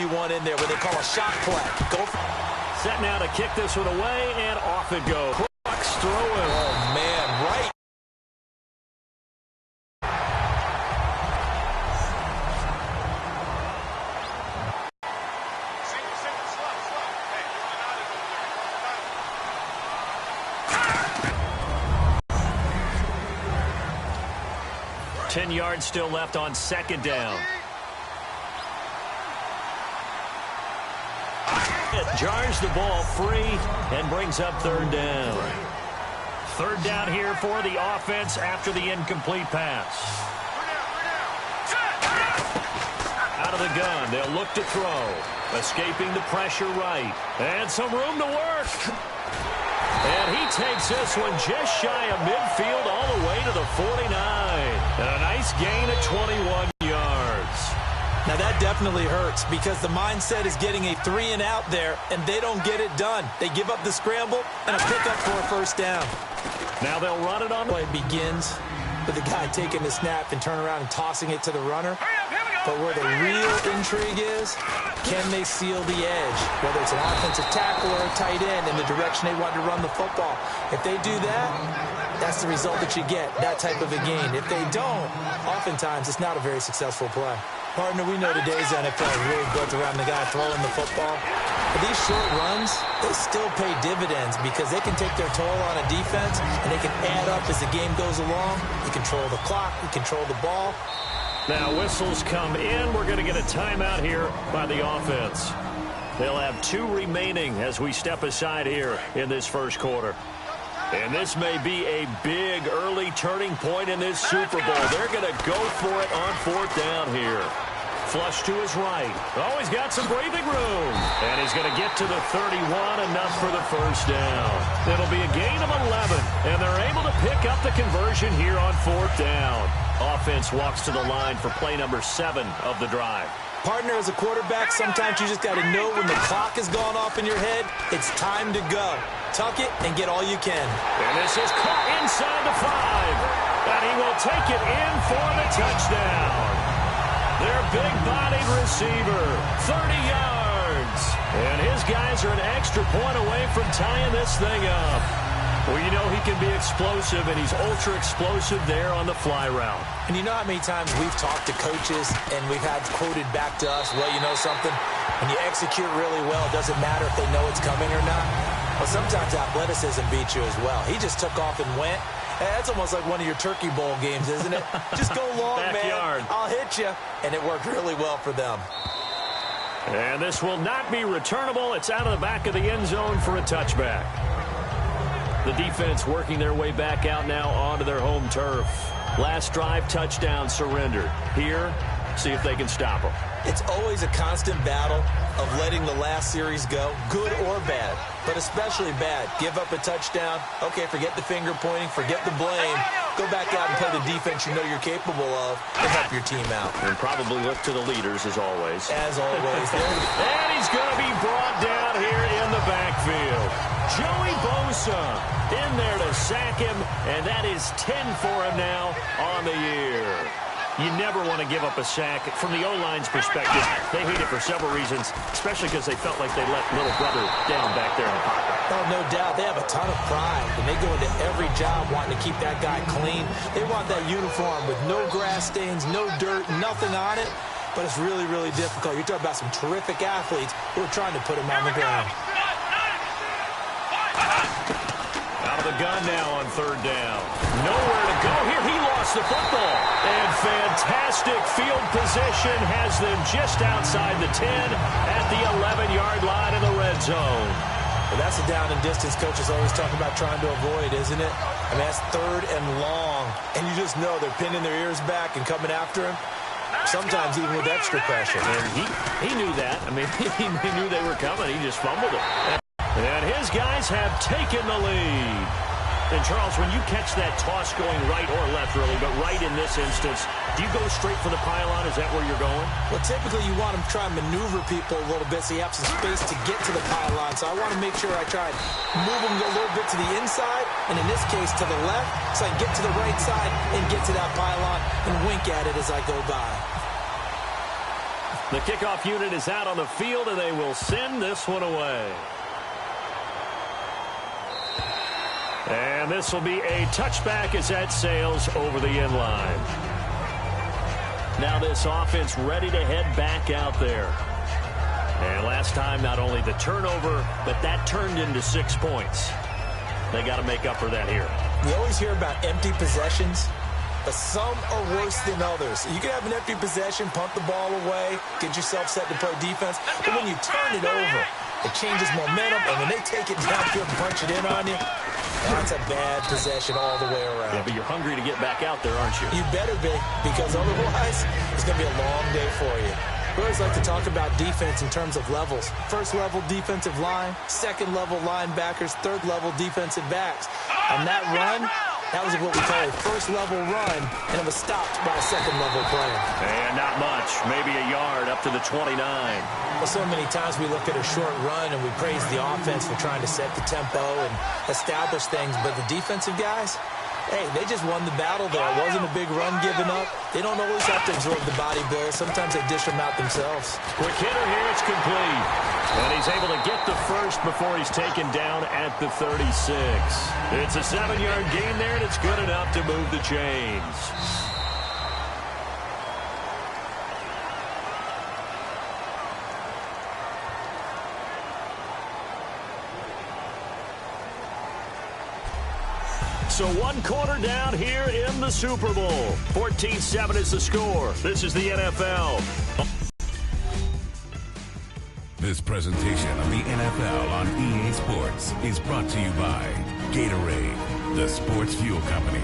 One in there where they call a shot play. Go for set now to kick this one away, and off it goes. Crooks throwing. Oh, man, right. Hey, 10 yards still left on second down. Jars the ball free and brings up third down. Third down here for the offense after the incomplete pass. Out of the gun, they'll look to throw. Escaping the pressure right. And some room to work. And he takes this one just shy of midfield all the way to the 49. And a nice gain of 21 yards. Now, that definitely hurts because the mindset is getting a 3-and-out there, and they don't get it done. They give up the scramble and a pickup for a first down. Now they'll run it on. It begins with the guy taking the snap and turning around and tossing it to the runner. But where the real intrigue is, can they seal the edge? Whether it's an offensive tackle or a tight end in the direction they want to run the football. If they do that, that's the result that you get, that type of a gain. If they don't, oftentimes it's not a very successful play. Partner, we know today's NFL is really built around the guy throwing the football. But these short runs, they still pay dividends because they can take their toll on a defense and they can add up as the game goes along. You control the clock, you control the ball. Now whistles come in. We're going to get a timeout here by the offense. They'll have 2 remaining as we step aside here in this first quarter. And this may be a big early turning point in this Super Bowl. They're going to go for it on fourth down here. Flush to his right. Oh, he's got some breathing room. And he's going to get to the 31, enough for the first down. It'll be a gain of 11, and they're able to pick up the conversion here on fourth down. Offense walks to the line for play number 7 of the drive. Partner, as a quarterback, sometimes you just got to know when the clock has gone off in your head, it's time to go. Tuck it and get all you can. And this is caught inside the 5. And he will take it in for the touchdown. Their big-bodied receiver, 30 yards. And his guys are an extra point away from tying this thing up. Well, you know he can be explosive, and he's ultra-explosive there on the fly route. And you know how many times we've talked to coaches, and we've had quoted back to us, well, you know something? When you execute really well, it doesn't matter if they know it's coming or not. Well, sometimes athleticism beats you as well. He just took off and went. That's almost like one of your Turkey Bowl games, isn't it? Just go long, Backyard. man. I'll hit you. And it worked really well for them. And this will not be returnable. It's out of the back of the end zone for a touchback. The defense working their way back out now onto their home turf. Last drive, touchdown surrendered. Here, see if they can stop them. It's always a constant battle of letting the last series go, good or bad, but especially bad. Give up a touchdown. Okay, forget the finger pointing, forget the blame. Go back out and play the defense you know you're capable of and help your team out. And probably look to the leaders as always. As always. And he's going to be brought down here in the backfield. Joey Bosa in there to sack him, and that is 10 for him now on the year. You never want to give up a sack. From the O-line's perspective, they hate it for several reasons, especially because they felt like they let little brother down back there in the pocket. Oh, no doubt. They have a ton of pride, and they go into every job wanting to keep that guy clean. They want that uniform with no grass stains, no dirt, nothing on it. But it's really, really difficult. You're talking about some terrific athletes who are trying to put him on the ground. Out of the gun now on third down. Nowhere to go here. He lost the football. And fantastic field position has them just outside the 10 at the 11-yard line in the red zone. Well, that's a down and distance coach is always talking about trying to avoid, isn't it? I mean, that's third and long. And you just know they're pinning their ears back and coming after him. Sometimes even with extra pressure. And he knew that. I mean, he knew they were coming. He just fumbled it. And his guys have taken the lead. And, Charles, when you catch that toss going right or left, really, but right in this instance, do you go straight for the pylon? Is that where you're going? Well, typically you want to try and maneuver people a little bit so you have some space to get to the pylon. So I want to make sure I try and move them a little bit to the inside, and in this case to the left, so I can get to the right side and get to that pylon and wink at it as I go by. The kickoff unit is out on the field, and they will send this one away. And this will be a touchback as that sails over the end line. Now this offense ready to head back out there. And last time, not only the turnover, but that turned into 6 points. They got to make up for that here. We always hear about empty possessions, but some are worse than others. You can have an empty possession, punt the ball away, get yourself set to play defense, but when you turn it over, it changes momentum, and when they take it downfield and punch it in on you, that's a bad possession all the way around. Yeah, but you're hungry to get back out there, aren't you? You better be, because otherwise, it's going to be a long day for you. We always like to talk about defense in terms of levels. First level defensive line, second level linebackers, third level defensive backs. And that run, that was what we call a first level run, and it was stopped by a second level player. And not much, maybe a yard up to the 29. Well, so many times we look at a short run and we praise the offense for trying to set the tempo and establish things, but the defensive guys, hey, they just won the battle there. It wasn't a big run given up. They don't always have to absorb the body blows. Sometimes they dish them out themselves. Quick hitter here, it's complete. And he's able to get the first before he's taken down at the 36. It's a 7-yard gain there, and it's good enough to move the chains. So 1 quarter down here in the Super Bowl. 14-7 is the score. This is the NFL. This presentation of the NFL on EA Sports is brought to you by Gatorade, the sports fuel company.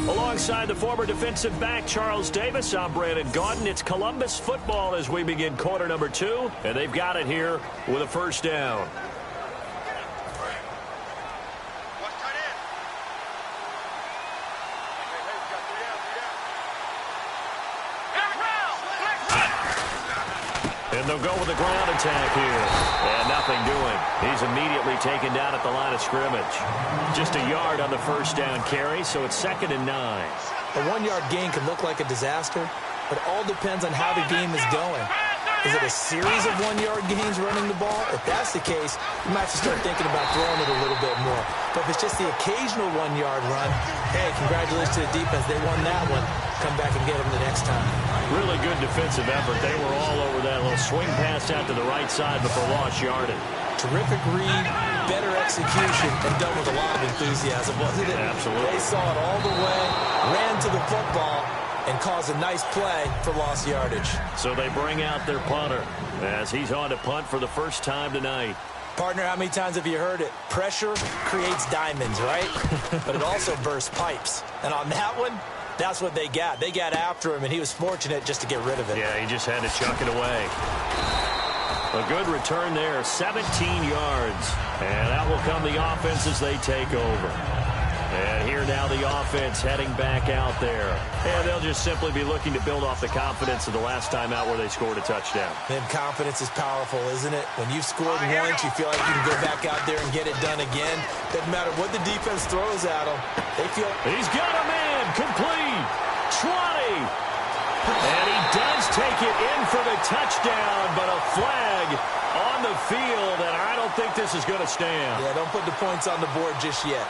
Alongside the former defensive back Charles Davis, I'm Brandon Gaudin. It's Columbus football as we begin quarter number 2, and they've got it here with a first down. And they'll go with the ground attack here. And nothing doing. He's immediately taken down at the line of scrimmage. Just a yard on the first down carry, so it's 2nd and 9. A 1-yard gain can look like a disaster, but it all depends on how the game is going. Is it a series of 1-yard gains running the ball? If that's the case, you might have to start thinking about throwing it a little bit more. But if it's just the occasional 1-yard run, hey, congratulations to the defense. They won that one. Come back and get them the next time. Really good defensive effort. They were all over that little swing pass out to the right side, but for lost yardage. Terrific read, better execution, and done with a lot of enthusiasm, wasn't it? Absolutely. They saw it all the way, ran to the football, and caused a nice play for lost yardage. So they bring out their punter as he's on to punt for the first time tonight. Partner, how many times have you heard it? Pressure creates diamonds, right? But it also bursts pipes. And on that one, that's what they got. They got after him, and he was fortunate just to get rid of it. Yeah, he just had to chuck it away. A good return there, 17 yards. And that will come the offense as they take over. And here now the offense heading back out there. And they'll just simply be looking to build off the confidence of the last time out where they scored a touchdown. And confidence is powerful, isn't it? When you've scored once, you feel like you can go back out there and get it done again. Doesn't matter what the defense throws at them. They feel... He's got a man, complete, 20. And he does take it in for the touchdown, but a flag on the field, and I don't think this is going to stand. Yeah, don't put the points on the board just yet.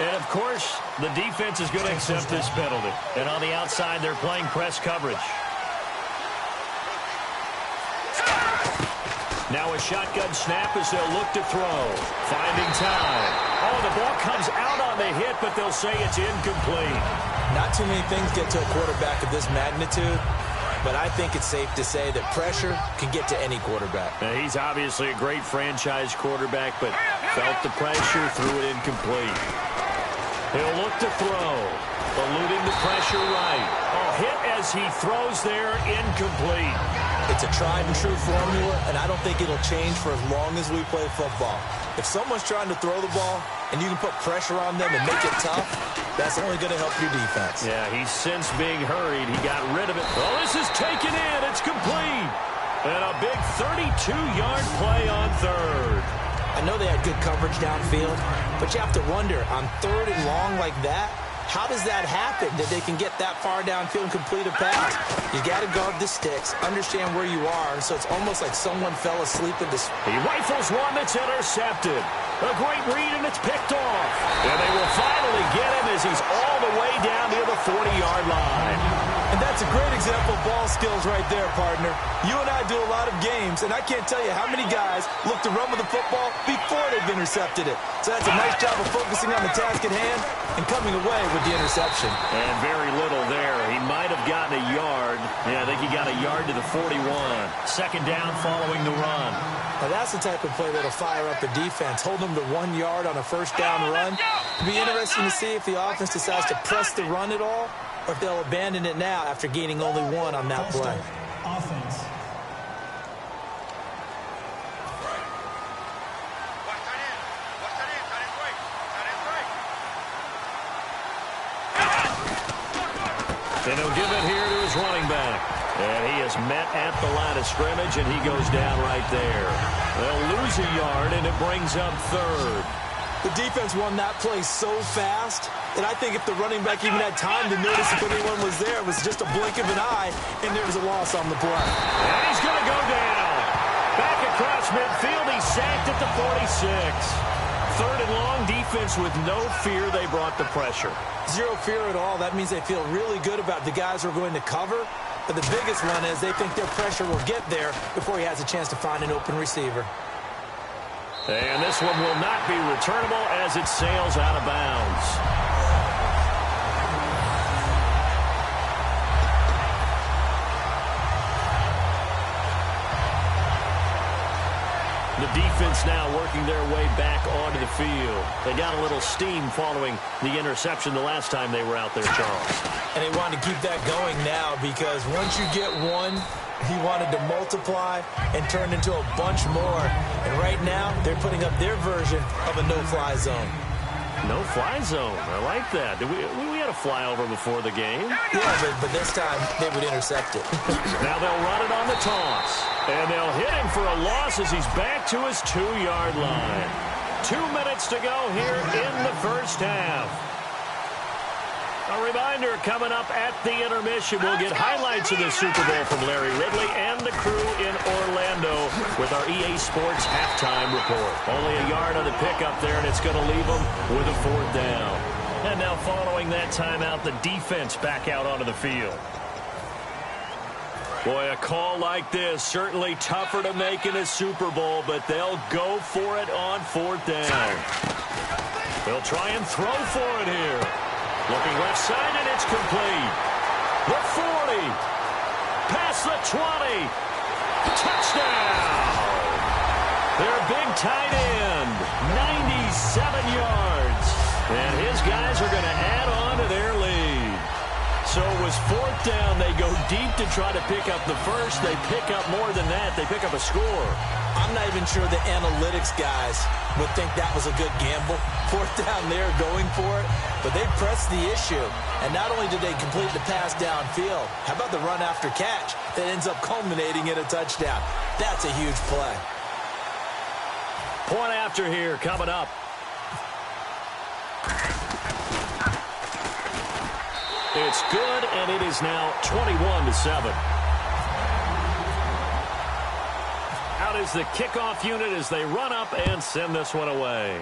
And, of course, the defense is going to accept this penalty. And on the outside, they're playing press coverage. Now a shotgun snap as they'll look to throw. Finding time. Oh, the ball comes out on the hit, but they'll say it's incomplete. Not too many things get to a quarterback of this magnitude, but I think it's safe to say that pressure can get to any quarterback. Now, he's obviously a great franchise quarterback, but felt the pressure, threw it incomplete. He'll look to throw. Eluding the pressure right. Oh, hit as he throws there, incomplete. It's a tried and true formula, and I don't think it'll change for as long as we play football. If someone's trying to throw the ball and you can put pressure on them and make it tough, that's only going to help your defense. Yeah, he's since being hurried. He got rid of it. Oh, this is taken in. It's complete. And a big 32-yard play on third. I know they had good coverage downfield, but you have to wonder, on third and long like that, How does that happen, that they can get that far downfield and complete a pass? You got to guard the sticks, understand where you are, so it's almost like someone fell asleep in this. He rifles one that's intercepted. A great read, and it's picked off. And they will finally get him as he's all the way down near the 40-yard line. And that's a great example of ball skills right there, partner. You and I do a lot of games, and I can't tell you how many guys look to run with the football before they've intercepted it. So that's a nice job of focusing on the task at hand and coming away with the interception. And very little there. He might have gotten a yard. Yeah, I think he got a yard to the 41. Second down following the run. Now that's the type of play that'll fire up the defense. Hold them to 1 yard on a first down run. It'll be interesting to see if the offense decides to press the run at all, or if they'll abandon it now after gaining only 1 on that play. Offense. And he'll give it here to his running back. And he is met at the line of scrimmage, and he goes down right there. They'll lose a yard, and it brings up third. The defense won that play so fast that I think if the running back even had time to notice if anyone was there, it was just a blink of an eye, and there was a loss on the play. And he's going to go down. Back across midfield, he's sacked at the 46. Third and long, defense with no fear. They brought the pressure. Zero fear at all. That means they feel really good about the guys who are going to cover. But the biggest one is they think their pressure will get there before he has a chance to find an open receiver. And this one will not be returnable as it sails out of bounds. The defense now working their way back onto the field. They got a little steam following the interception the last time they were out there, Charles. And they want to keep that going now because once you get one, he wanted to multiply and turn into a bunch more. And right now, they're putting up their version of a no-fly zone. No-fly zone. I like that. We had a flyover before the game. Yeah, but this time they would intercept it. Now they'll run it on the toss. And they'll hit him for a loss as he's back to his 2-yard line. 2 minutes to go here in the first half. A reminder, coming up at the intermission, we'll get highlights of the Super Bowl from Larry Ridley and the crew in Orlando with our EA Sports halftime report. Only a yard on the pickup there, and it's going to leave them with a 4th down. And now following that timeout, the defense back out onto the field. Boy, a call like this, certainly tougher to make in a Super Bowl, but they'll go for it on 4th down. They'll try and throw for it here. Looking left side, and it's complete. The 40. Past the 20. Touchdown. Their big tight end. 97 yards. And his guys are going to add on to their lead. So it was 4th down. They go deep to try to pick up the first. They pick up more than that. They pick up a score. I'm not even sure the analytics guys would think that was a good gamble. 4th down there going for it. But they pressed the issue. And not only did they complete the pass downfield, how about the run after catch that ends up culminating in a touchdown? That's a huge play. Point after here coming up. It's good, and it is now 21-7. Out is the kickoff unit as they run up and send this one away.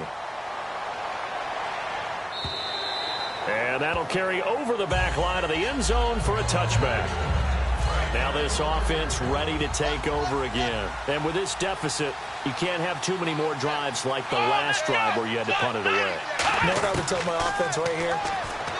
And that'll carry over the back line of the end zone for a touchback. Now this offense ready to take over again. And with this deficit, you can't have too many more drives like the last drive where you had to punt it away. You know what I would tell my offense right here?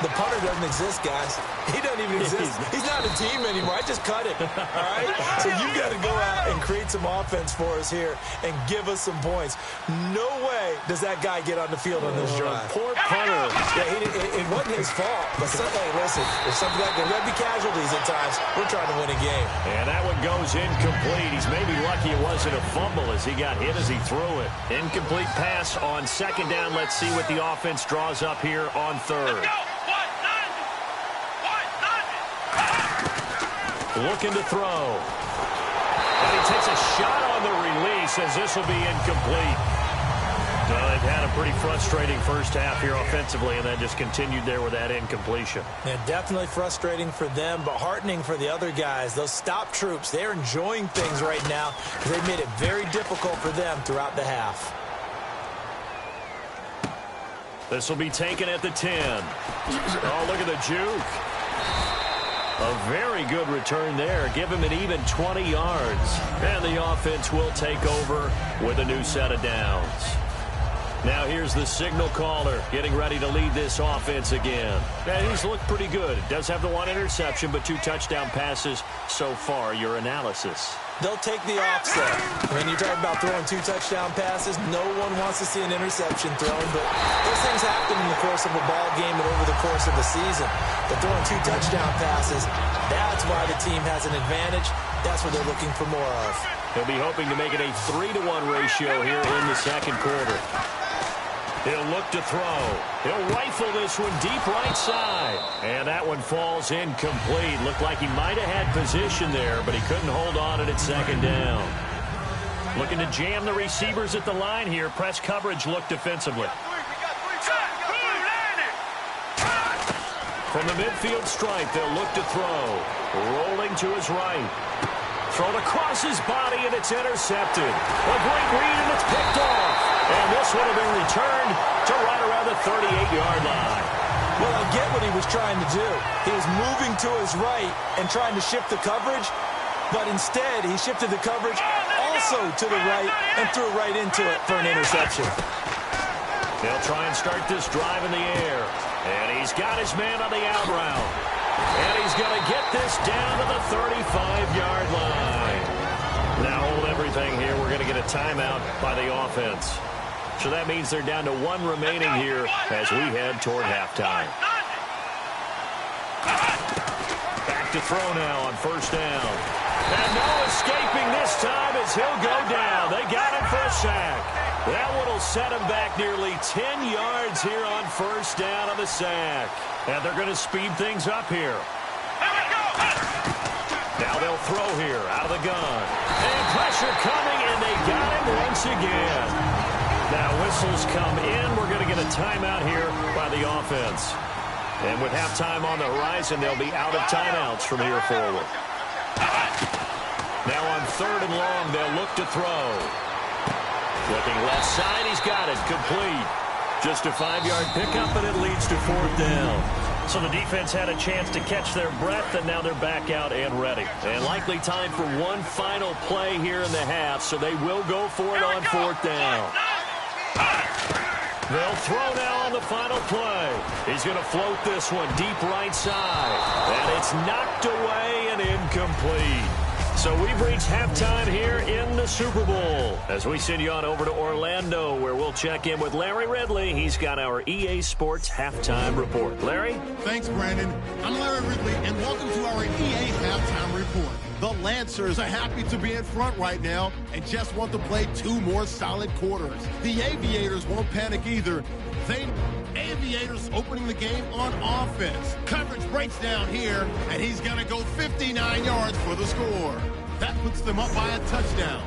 The punter doesn't exist, guys. He doesn't even exist. He's not a team anymore. I just cut it, all right? So you've got to go out and create some offense for us here and give us some points. No way does that guy get on the field on this drive. Poor punter. Yeah, it wasn't his fault. But hey, listen, if something like that, there'll be casualties at times. We're trying to win a game. And that one goes incomplete. He's maybe lucky it wasn't a fumble as he got hit as he threw it. Incomplete pass on 2nd down. Let's see what the offense draws up here on 3rd. Looking to throw. And he takes a shot on the release as this will be incomplete. Well, they've had a pretty frustrating first half here offensively, and then just continued there with that incompletion. Yeah, definitely frustrating for them, but heartening for the other guys. Those stop troops, they're enjoying things right now because they've made it very difficult for them throughout the half. This will be taken at the 10. Oh, look at the juke. A very good return there. Give him an even 20 yards. And the offense will take over with a new set of downs. Now here's the signal caller getting ready to lead this offense again. And he's looked pretty good. Does have the one interception, but 2 touchdown passes so far. Your analysis? They'll take the offset. I mean, you talk about throwing 2 touchdown passes. No one wants to see an interception thrown, but those things happen in the course of a ball game and over the course of the season. But throwing 2 touchdown passes, that's why the team has an advantage. That's what they're looking for more of. He'll be hoping to make it a 3-to-1 ratio here in the second quarter. He'll look to throw. He'll rifle this one deep right side. And that one falls incomplete. Looked like he might have had position there, but he couldn't hold on at second down. Looking to jam the receivers at the line here. Press coverage look defensively. From the midfield stripe, they'll look to throw. Rolling to his right. Thrown across his body, and it's intercepted. A great read, and it's picked off. And this would have been returned to right around the 38-yard line. Well, I get what he was trying to do. He was moving to his right and trying to shift the coverage, but instead he shifted the coverage also to the right and threw right into it for an interception. They'll try and start this drive in the air. And he's got his man on the out route. And he's going to get this down to the 35-yard line. Now hold everything here. We're going to get a timeout by the offense. So that means they're down to 1 remaining here as we head toward halftime. Back to throw now on first down. And no escaping this time as he'll go down. They got him for a sack. That one will set him back nearly 10 yards here on first down on the sack. And they're going to speed things up here. Now they'll throw here out of the gun. And pressure coming, and they got him once again. Now whistles come in. We're going to get a timeout here by the offense. And with halftime on the horizon, they'll be out of timeouts from here forward. Now on 3rd and long, they'll look to throw. Looking left side, he's got it. Complete. Just a 5-yard pickup, and it leads to 4th down. So the defense had a chance to catch their breath, and now they're back out and ready. And likely time for one final play here in the half, so they will go for it on 4th down. They'll throw now on the final play. He's going to float this one deep right side. And it's knocked away and incomplete. So we've reached halftime here in the Super Bowl as we send you on over to Orlando, where we'll check in with Larry Ridley. He's got our EA Sports Halftime Report. Larry? Thanks, Brandon. I'm Larry Ridley, and welcome to our EA Halftime Report. The Lancers are happy to be in front right now and just want to play 2 more solid quarters. The Aviators won't panic either. Aviators opening the game on offense. Coverage breaks down here, and he's going to go 59 yards for the score. That puts them up by a touchdown.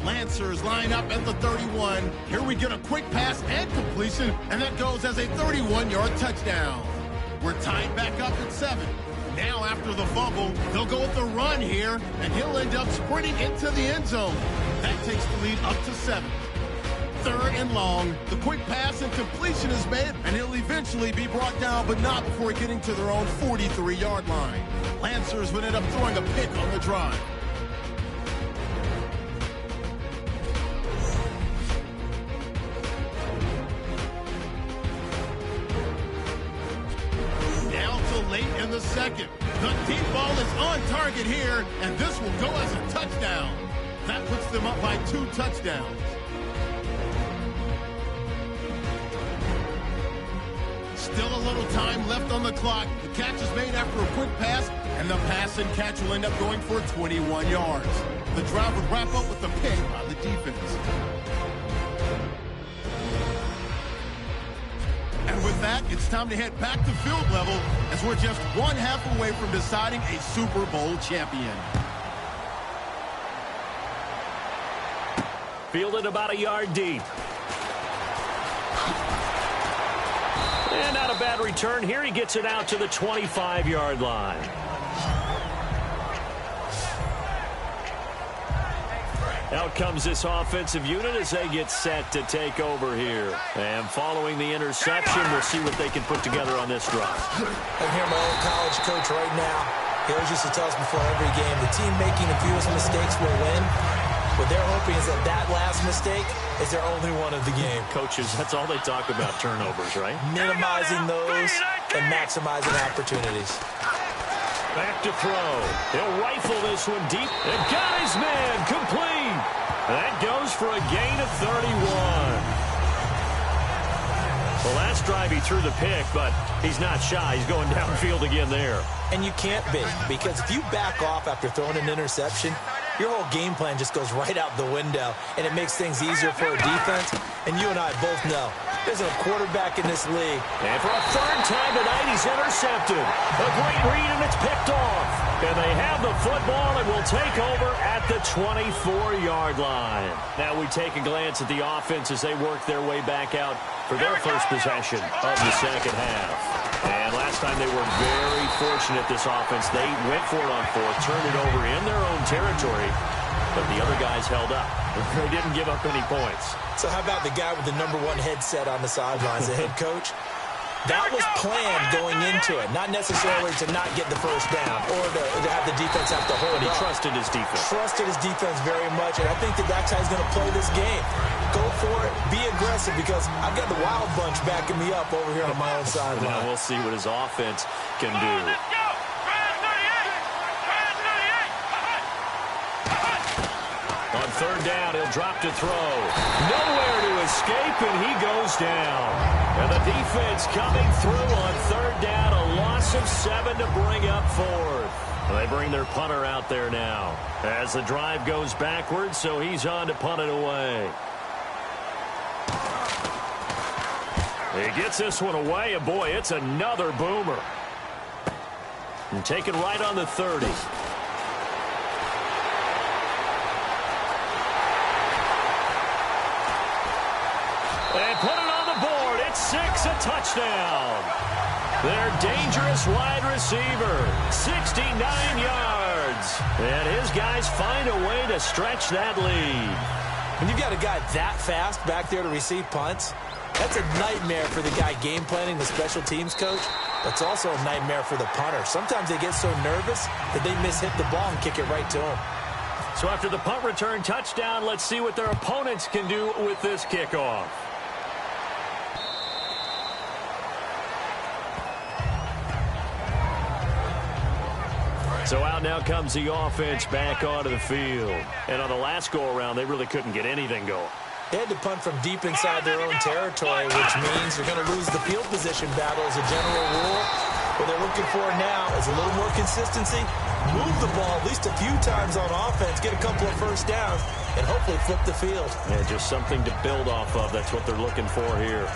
Lancers line up at the 31. Here we get a quick pass and completion, and that goes as a 31-yard touchdown. We're tied back up at 7. Now after the fumble, they'll go with the run here, and he'll end up sprinting into the end zone. That takes the lead up to 7. 3rd and long. The quick pass and completion is made, and he'll eventually be brought down, but not before getting to their own 43-yard line. Lancers would end up throwing a pick on the drive. Now to late in the second. The deep ball is on target here, and this will go as a touchdown. That puts them up by 2 touchdowns. Still a little time left on the clock. The catch is made after a quick pass, and the pass and catch will end up going for 21 yards. The drive would wrap up with a pick by the defense. And with that, it's time to head back to field level as we're just 1 half away from deciding a Super Bowl champion. Fielded about a yard deep. And not a bad return here. He gets it out to the 25-yard line. Out comes this offensive unit as they get set to take over here. And following the interception, we'll see what they can put together on this drive. I can hear my old college coach right now. He always used to tell us before every game, the team making the fewest mistakes will win. What they're hoping is that last mistake is their only one of the game. Coaches, that's all they talk about, turnovers, right? Minimizing those and maximizing opportunities. Back to throw. He'll rifle this one deep. And got his man complete. That goes for a gain of 31. Well, last drive he threw the pick, but he's not shy. He's going downfield again there. And you can't be, because if you back off after throwing an interception, your whole game plan just goes right out the window, and it makes things easier for a defense. And you and I both know there's a quarterback in this league. And for a third time tonight, he's intercepted. A great read, and it's picked off. And they have the football and will take over at the 24-yard line. Now we take a glance at the offense as they work their way back out for their first possession of the second half. And last time they were very fortunate, this offense. They went for it on fourth, turned it over in their own territory, but the other guys held up. They didn't give up any points. So how about the guy with the #1 headset on the sidelines, the head coach? That was planned going into it, not necessarily to not get the first down or to have the defense have to hold it. He trusted his defense. Trusted his defense very much, and I think that's how he's going to play this game. Go for it, be aggressive, because I've got the wild bunch backing me up over here on my own sideline. Now we'll see what his offense can do. On third down, he'll drop to throw. Nowhere to escape, and he goes down. And the defense coming through on third down, a loss of 7 to bring up fourth. They bring their punter out there now as the drive goes backwards, so he's on to punt it away. He gets this one away, and boy, it's another boomer. And taken right on the 30. And put it on the board. It's 6, a touchdown. Their dangerous wide receiver, 69 yards. And his guys find a way to stretch that lead. When you've got a guy that fast back there to receive punts, that's a nightmare for the guy game planning, the special teams coach. That's also a nightmare for the punter. Sometimes they get so nervous that they mishit the ball and kick it right to him. So after the punt return touchdown, let's see what their opponents can do with this kickoff. So out now comes the offense back onto the field. And on the last go-around, they really couldn't get anything going. They had to punt from deep inside their own territory, which means they're going to lose the field position battle as a general rule. What they're looking for now is a little more consistency, move the ball at least a few times on offense, get a couple of first downs, and hopefully flip the field. Yeah, just something to build off of. That's what they're looking for here.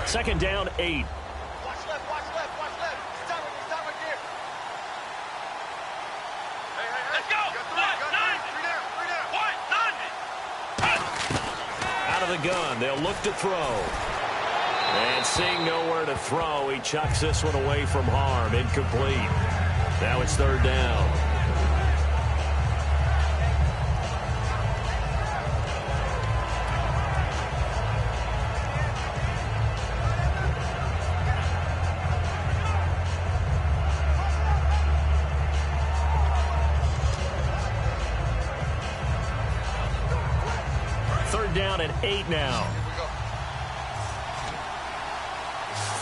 Second down, 8. Watch left, watch left, watch left. Stop right there. Hey, let's go. Out of the gun, they'll look to throw. And seeing nowhere to throw, he chucks this one away from harm. Incomplete. Now it's third down. Down at 8 now.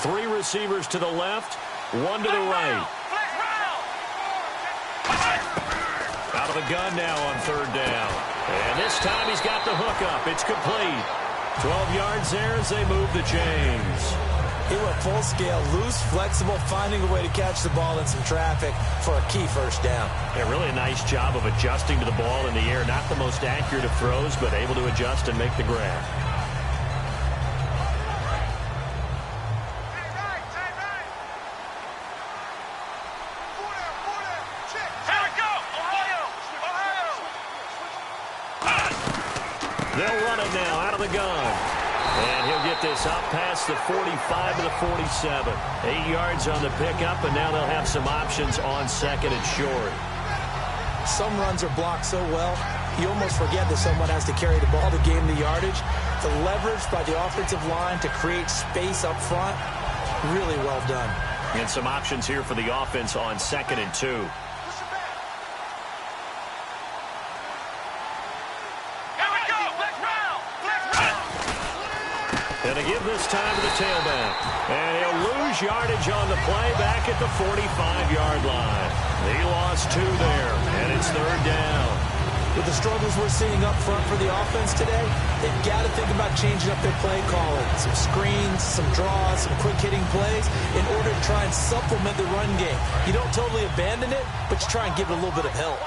3 receivers to the left, 1 to the right. Out of the gun now on third down. And this time he's got the hook up. It's complete. 12 yards there as they move the chains. He went full scale, loose, flexible, finding a way to catch the ball in some traffic for a key first down. Yeah, really a nice job of adjusting to the ball in the air. Not the most accurate of throws, but able to adjust and make the grab. They'll run it now out of the gun. And he'll get this up past the 45 to the 47. 8 yards on the pickup, and now they'll have some options on second and short. Some runs are blocked so well, you almost forget that someone has to carry the ball to gain the yardage. The leverage by the offensive line to create space up front, really well done. And some options here for the offense on second and 2. And to give this time to the tailback. And he'll lose yardage on the play back at the 45-yard line. He lost 2 there, and it's third down. With the struggles we're seeing up front for the offense today, they've got to think about changing up their play calling. Some screens, some draws, some quick-hitting plays in order to try and supplement the run game. You don't totally abandon it, but you try and give it a little bit of help.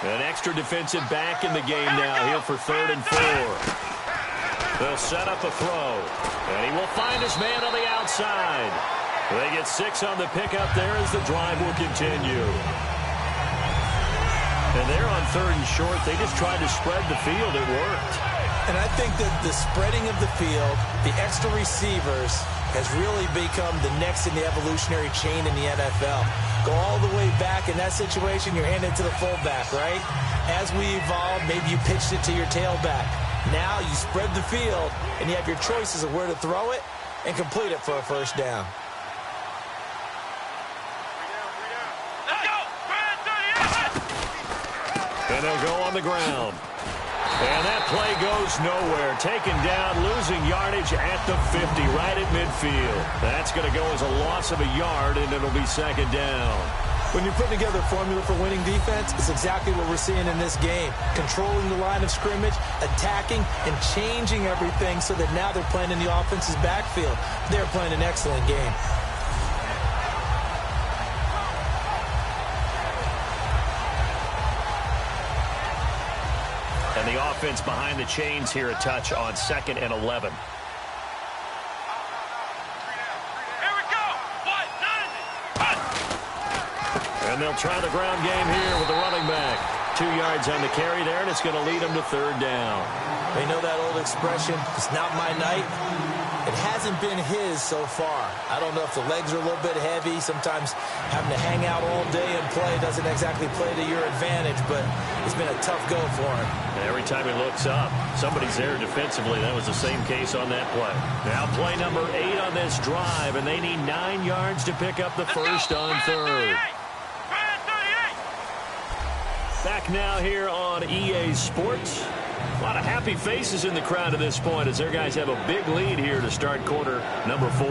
An extra defensive back in the game now here for third and 4. They'll set up a throw, and he will find his man on the outside. They get 6 on the pickup there as the drive will continue. And they're on third and short. They just tried to spread the field. It worked. And I think that the spreading of the field, the extra receivers, has really become the next in the evolutionary chain in the NFL. Go all the way back in that situation, you're handed to the fullback, right? As we evolve, maybe you pitched it to your tailback. Now you spread the field, and you have your choices of where to throw it and complete it for a first down. And they'll go on the ground. And that play goes nowhere. Taken down, losing yardage at the 50, right at midfield. That's going to go as a loss of a yard, and it'll be second down. When you're putting together a formula for winning defense, it's exactly what we're seeing in this game. Controlling the line of scrimmage, attacking, and changing everything so that now they're playing in the offense's backfield. They're playing an excellent game. And the offense behind the chains here a touch on second and 11. And they'll try the ground game here with the running back. 2 yards on the carry there, and it's going to lead them to third down. They know that old expression, it's not my night. It hasn't been his so far. I don't know if the legs are a little bit heavy. Sometimes having to hang out all day and play doesn't exactly play to your advantage, but it's been a tough go for him. And every time he looks up, somebody's there defensively. That was the same case on that play. Now play number 8 on this drive, and they need 9 yards to pick up the first on third. Back now here on EA Sports. A lot of happy faces in the crowd at this point as their guys have a big lead here to start quarter number 4.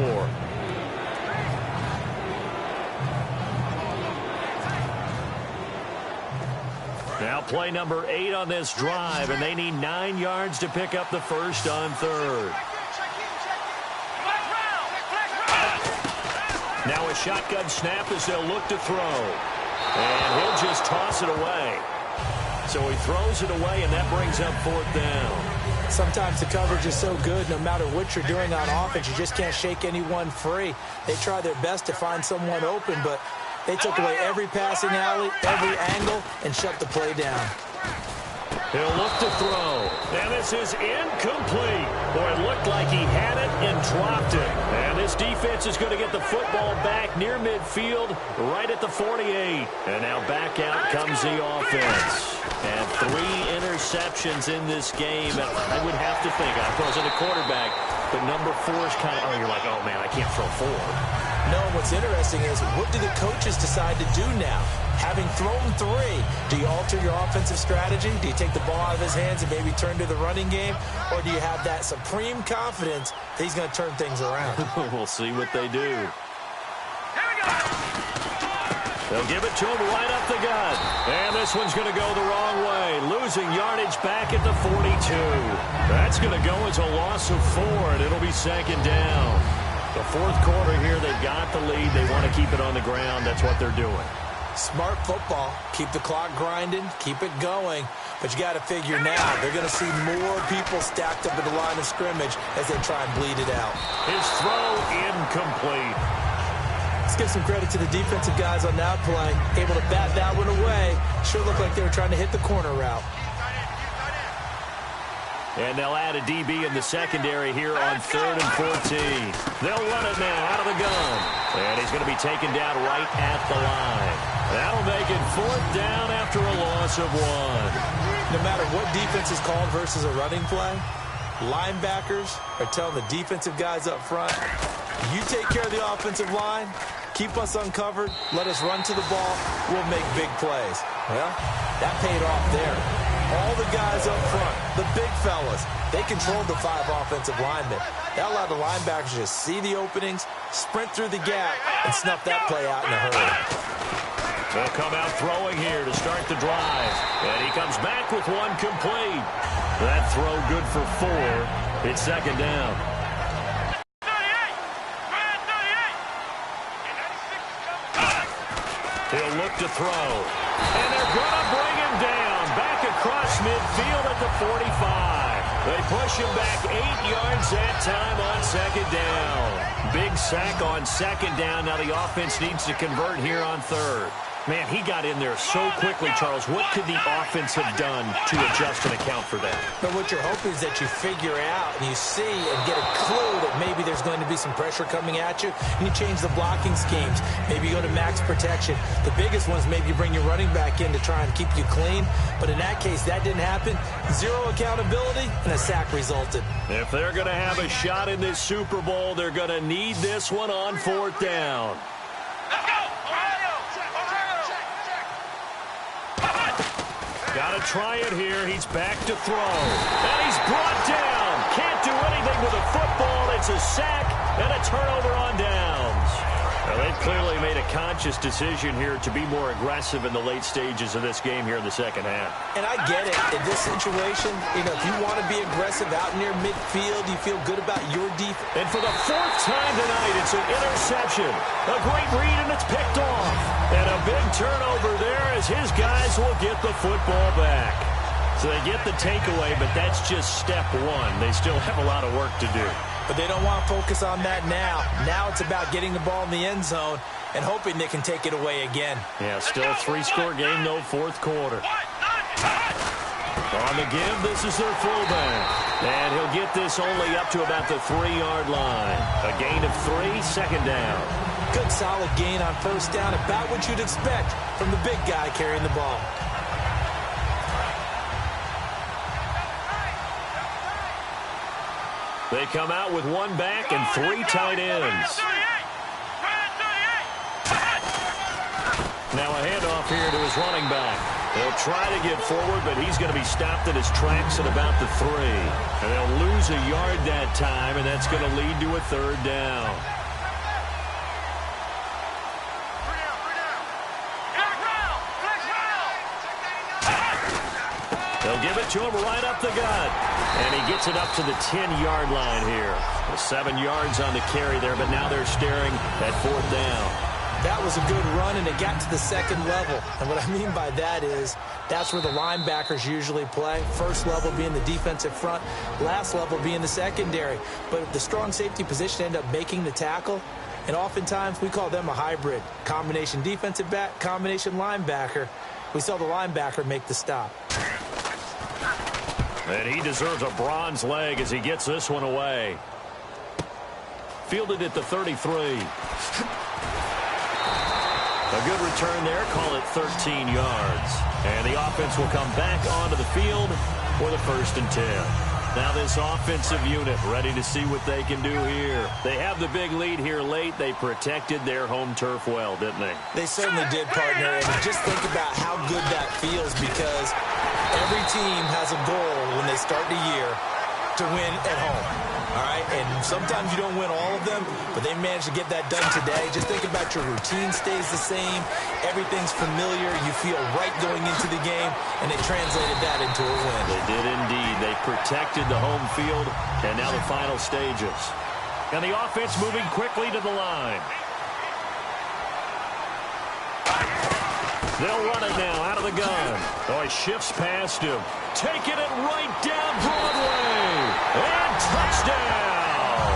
Now play number 8 on this drive, and they need 9 yards to pick up the first on third. Now a shotgun snap as they'll look to throw. And he'll just toss it away. So he throws it away, and that brings up fourth down. Sometimes the coverage is so good, no matter what you're doing on offense, you just can't shake anyone free. They try their best to find someone open, but they took away every passing alley, every angle, and shut the play down. He'll look to throw. And this is incomplete. Boy, it looked like he had it and dropped it. And this defense is going to get the football back near midfield, right at the 48. And now back out comes the offense. And 3 interceptions in this game. And I would have to think, I wasn't a quarterback, but number 4 is kind of, you're like, oh, man, I can't throw 4. No, what's interesting is, what do the coaches decide to do now? Having thrown 3, do you alter your offensive strategy? Do you take the ball out of his hands and maybe turn to the running game? Or do you have that supreme confidence that he's going to turn things around? We'll see what they do. They'll give it to him right up the gut. And this one's going to go the wrong way. Losing yardage back at the 42. That's going to go as a loss of 4, and it'll be second down. The fourth quarter here, they've got the lead. They want to keep it on the ground. That's what they're doing. Smart football. Keep the clock grinding. Keep it going. But you got to figure now, they're going to see more people stacked up at the line of scrimmage as they try and bleed it out. His throw incomplete. Let's give some credit to the defensive guys on that play. Able to bat that one away. Sure looked like they were trying to hit the corner route. And they'll add a DB in the secondary here on 3rd and 14. They'll run it now out of the gun. And he's going to be taken down right at the line. That'll make it 4th down after a loss of 1. No matter what defense is called versus a running play, linebackers are telling the defensive guys up front, you take care of the offensive line, keep us uncovered, let us run to the ball, we'll make big plays. Well, that paid off there. All the guys up front, the big fellas, they controlled the 5 offensive linemen. That allowed the linebackers to see the openings, sprint through the gap, and snuff that play out in a hurry. They'll come out throwing here to start the drive. And he comes back with 1 complete. That throw good for 4. It's 2nd down. He'll look to throw. And they're going to bring him down. Back across midfield at the 45. They push him back 8 yards that time on 2nd down. Big sack on 2nd down. Now the offense needs to convert here on 3rd. Man, he got in there so quickly, Charles. What could the offense have done to adjust and account for that? But what you're hoping is that you figure out and you see and get a clue that maybe there's going to be some pressure coming at you, and you change the blocking schemes. Maybe you go to max protection. The biggest one is maybe you bring your running back in to try and keep you clean. But in that case, that didn't happen. 0 accountability, and a sack resulted. If they're going to have a shot in this Super Bowl, they're going to need this one on 4th down. Got to try it here. He's back to throw. And he's brought down. Can't do anything with a football. It's a sack and a turnover on downs. Well, they've clearly made a conscious decision here to be more aggressive in the late stages of this game here in the 2nd half. And I get it. In this situation, if you want to be aggressive out near midfield, you feel good about your defense. And for the 4th time tonight, it's an interception. A great read, and it's picked off. And a big turnover there as his guys will get the football back. So they get the takeaway, but that's just step 1. They still have a lot of work to do. But they don't want to focus on that now. Now it's about getting the ball in the end zone and hoping they can take it away again. Yeah, still a 3-score game, though, 4th quarter. On the give, this is their fullback. And he'll get this only up to about the 3-yard line. A gain of 3, 2nd down. Good solid gain on 1st down, about what you'd expect from the big guy carrying the ball. They come out with 1 back and 3 tight ends. Now a handoff here to his running back. They'll try to get forward, but he's going to be stopped in his tracks at about the 3. And they'll lose a yard that time, and that's going to lead to a 3rd down. They'll give it to him right up the gut. And he gets it up to the 10-yard line here. 7 yards on the carry there, but now they're staring at 4th down. That was a good run, and it got to the 2nd level. And what I mean by that is that's where the linebackers usually play. 1st level being the defensive front, last level being the secondary. But if the strong safety position end up making the tackle, and oftentimes we call them a hybrid. Combination defensive back, combination linebacker. We saw the linebacker make the stop. And he deserves a bronze leg as he gets this one away. Fielded at the 33. A good return there. Call it 13 yards. And the offense will come back onto the field for the 1st and 10. Now this offensive unit ready to see what they can do here. They have the big lead here late. They protected their home turf well, didn't they? They certainly did, partner. And just think about how good that feels, because every team has a goal when they start the year to win at home. All right, and sometimes you don't win all of them, but they managed to get that done today. Just think about your routine stays the same. Everything's familiar. You feel right going into the game, and they translated that into a win. They did indeed. They protected the home field, and now the final stages. And the offense moving quickly to the line. They'll run it now out of the gun. Oh, he shifts past him. Taking it right down Broadway. And touchdown.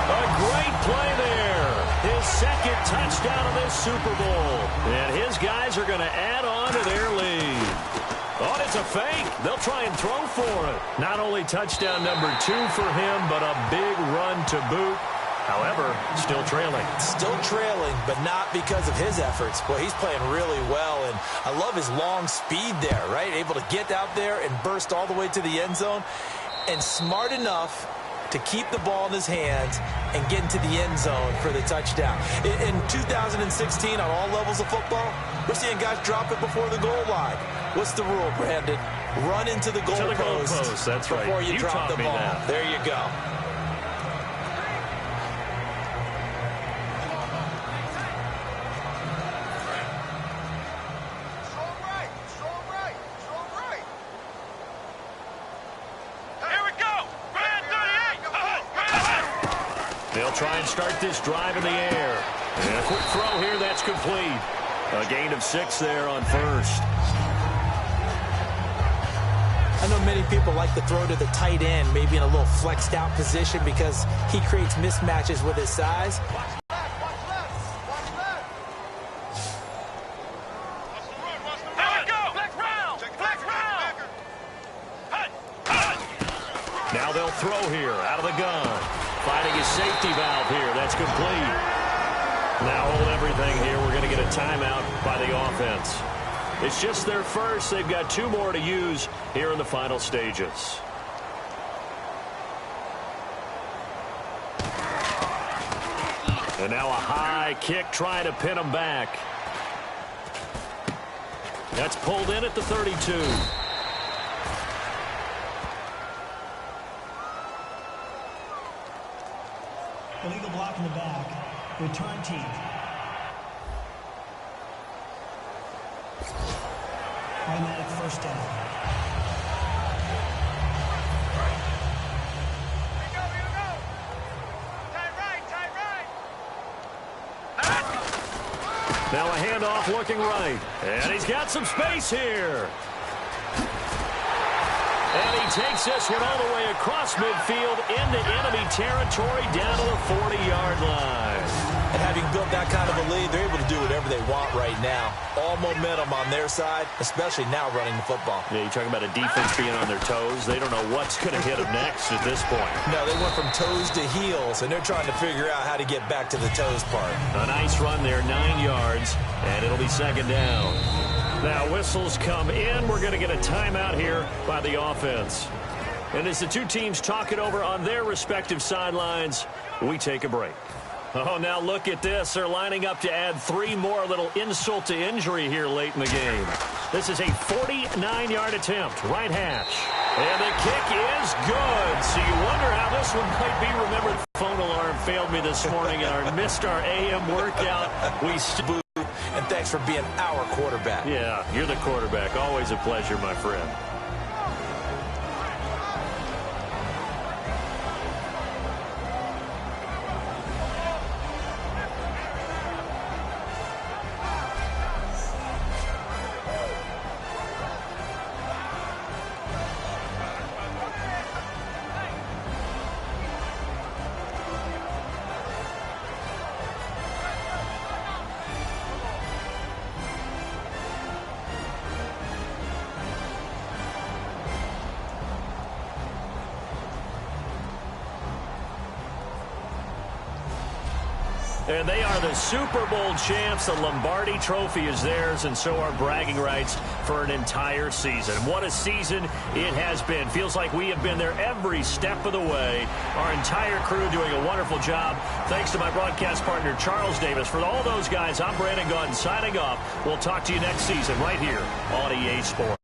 A great play there. His 2nd touchdown of this Super Bowl. And his guys are going to add on to their lead. On its It's a fake. They'll try and throw for it. Not only touchdown number 2 for him, but a big run to boot. However, still trailing. Still trailing, but not because of his efforts. Boy, he's playing really well, and I love his long speed there, right? Able to get out there and burst all the way to the end zone, and smart enough to keep the ball in his hands and get into the end zone for the touchdown. In 2016, on all levels of football, we're seeing guys drop it before the goal line. What's the rule, Brandon? Run into the goal post. That's right. Before you drop the ball. That. There you go. They'll try and start this drive in the air. And a quick throw here, that's complete. A gain of 6 there on first. I know many people like to throw to the tight end, maybe in a little flexed out position because he creates mismatches with his size. Now they'll throw here out of the gun. Finding his safety valve here. That's complete. Now hold everything here. We're going to get a timeout by the offense. It's just their first. They've got 2 more to use here in the final stages. And now a high kick trying to pin him back. That's pulled in at the 32. Illegal block in the back. Return team. Automatic first down. Now a handoff looking right. And he's got some space here. And he takes this one all the way across midfield into enemy territory down to the 40-yard line. And having built that kind of a lead, they're able to do whatever they want right now. All momentum on their side, especially now running the football. Yeah, you're talking about a defense being on their toes. They don't know what's going to hit them next at this point. No, they went from toes to heels, and they're trying to figure out how to get back to the toes part. A nice run there, 9 yards, and it'll be second down. Now whistles come in. We're going to get a timeout here by the offense. And as the 2 teams talk it over on their respective sidelines, we take a break. Oh, now look at this. They're lining up to add 3 more, little insult to injury here late in the game. This is a 49-yard attempt, right hash. And the kick is good. So you wonder how this one might be remembered. Phone alarm failed me this morning and missed our AM workout. And thanks for being our quarterback. Yeah, you're the quarterback. Always a pleasure, my friend. And they are the Super Bowl champs. The Lombardi Trophy is theirs, and so are bragging rights for an entire season. What a season it has been. Feels like we have been there every step of the way. Our entire crew doing a wonderful job. Thanks to my broadcast partner, Charles Davis. For all those guys, I'm Brandon Gaudin signing off. We'll talk to you next season right here on EA Sports.